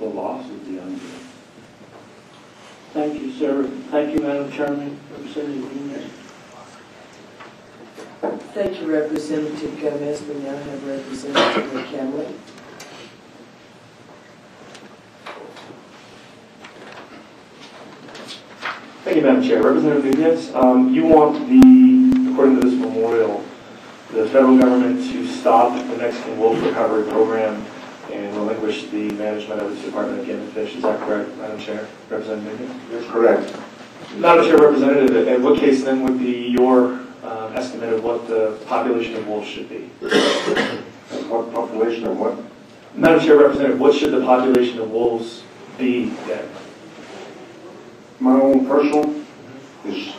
the loss would be undue. Thank you, sir. Thank you, Madam Chairman. Representative Nuñez. Thank you, Representative Gomez. We now have Representative McCamley. Thank you, Madam Chair. Representative Nuñez, you want the, according to this memorial, the federal government to stop the Mexican wolf recovery program and relinquish the management of its Department of Game and Fish. Is that correct, Madam Chair? Representative Nuñez? That's correct. Madam Chair, Representative, in what case then would be your estimate of what the population of wolves should be? What population of what? Madam Chair, Representative, what should the population of wolves be then? My own personal is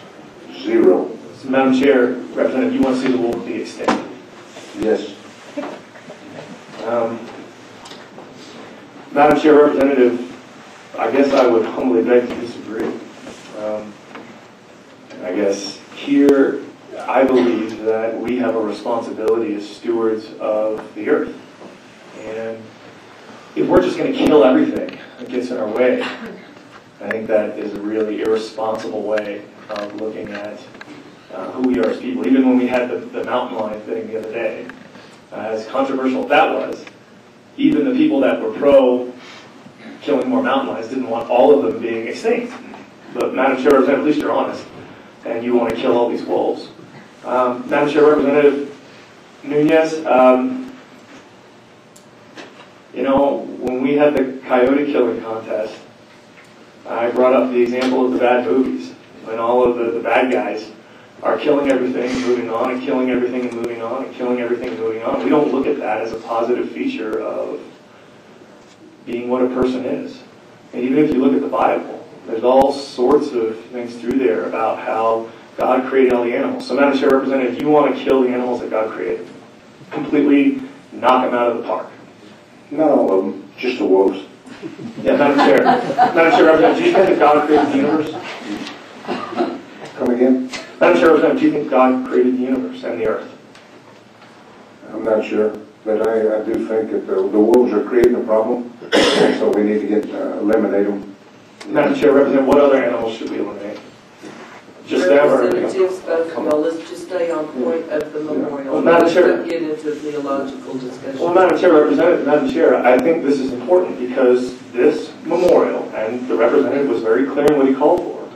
0. So, Madam Chair, Representative, you want to see the wolf be extinct? Yes. Madam Chair, Representative, I guess I would humbly beg to disagree. I guess here I believe that we have a responsibility as stewards of the earth. And if we're just going to kill everything that gets in our way, I think that is a really irresponsible way of looking at who we are as people. Even when we had the mountain lion thing the other day, as controversial as that was, even the people that were pro killing more mountain lions didn't want all of them being extinct. But Madam Chair, Representative, at least you're honest, and you want to kill all these wolves. Madam Chair, Representative Nuñez, you know, when we had the coyote killing contest, I brought up the example of the bad movies, when all of the bad guys are killing everything and moving on, and killing everything and moving on, and killing everything and moving on. We don't look at that as a positive feature of being what a person is. And even if you look at the Bible, there's all sorts of things through there about how God created all the animals. So, Madam Chair, Representative, you want to kill the animals that God created. Completely knock them out of the park. Not all of them, just the wolves. Yeah, Madam Chair. Madam Chair, Representative, do you think that God created the universe? Come again? Madam Chair, Representative, do you think God created the universe and the earth? I'm not sure, but I do think that the wolves are creating a problem, so we need to eliminate them. Madam Chair, Representative, what other animals should we eliminate? Just them or? Representatives, both of y'all, let's just stay on point of the memorial. Well, Madam Chair. Don't get into theological discussion. Well, Madam Chair, Representative, Madam Chair, I think this is important because this memorial, and the representative was very clear in what he called for,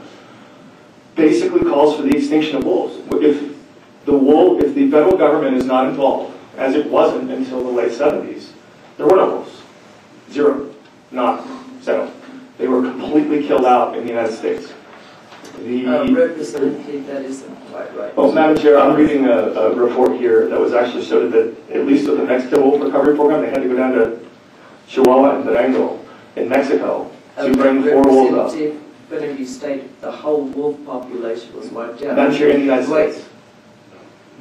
basically calls for the extinction of wolves. If the federal government is not involved, as it wasn't until the late 70s, there were no wolves. 0. Not 0. They were completely killed out in the United States. Representative, that isn't quite right. Well, Madam Chair, I'm reading a report here that was actually showed that at least with the Mexican wolf recovery program, they had to go down to Chihuahua and Durango in Mexico to bring 4 wolves up. But if you state the whole wolf population was wiped out. Madam Chair, in the United States.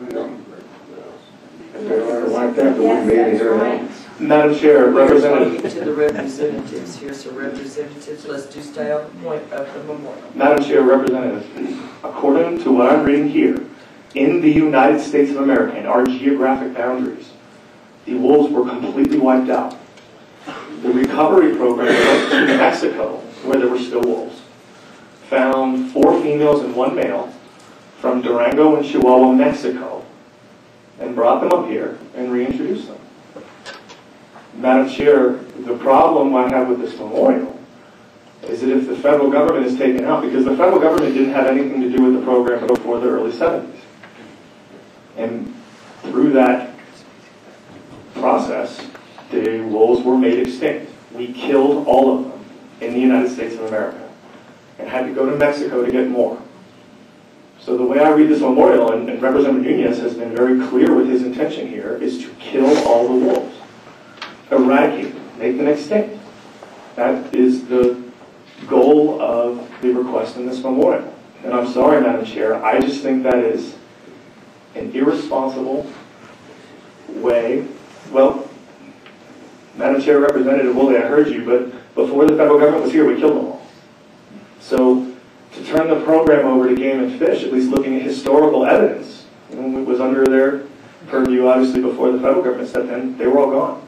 If they want to wipe that, we wouldn't be any here now. Madam Chair, Representative. Talking to the representatives here, so representatives, let's do stay on point of the memorial. Madam Chair, Representative, according to what I'm reading here, in the United States of America, in our geographic boundaries, the wolves were completely wiped out. The recovery program went to Mexico, where there were still wolves, found 4 females and 1 male from Durango and Chihuahua, Mexico, and brought them up here and reintroduced them. Madam Chair, the problem I have with this memorial is that if the federal government is taken out, because the federal government didn't have anything to do with the program before the early 70s. And through that process, the wolves were made extinct. We killed all of them in the United States of America and had to go to Mexico to get more. So the way I read this memorial, and Representative Nuñez has been very clear with his intention here, is to kill all the wolves. Eradicate them, make them extinct. That is the goal of the request in this memorial. And I'm sorry, Madam Chair, I just think that is an irresponsible way. Well, Madam Chair, Representative Woolley, I heard you, but before the federal government was here, we killed them all. So to turn the program over to Game and Fish, at least looking at historical evidence, it was under their purview, obviously, before the federal government stepped in, they were all gone.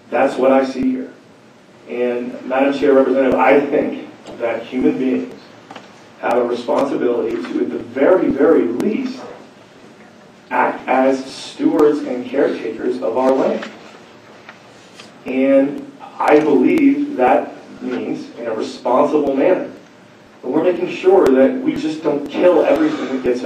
That's what I see here. And Madam Chair, Representative, I think that human beings have a responsibility to, at the very, very least, act as stewards and caretakers of our land. And I believe that means, in a responsible manner, that we're making sure that we just don't kill everything that gets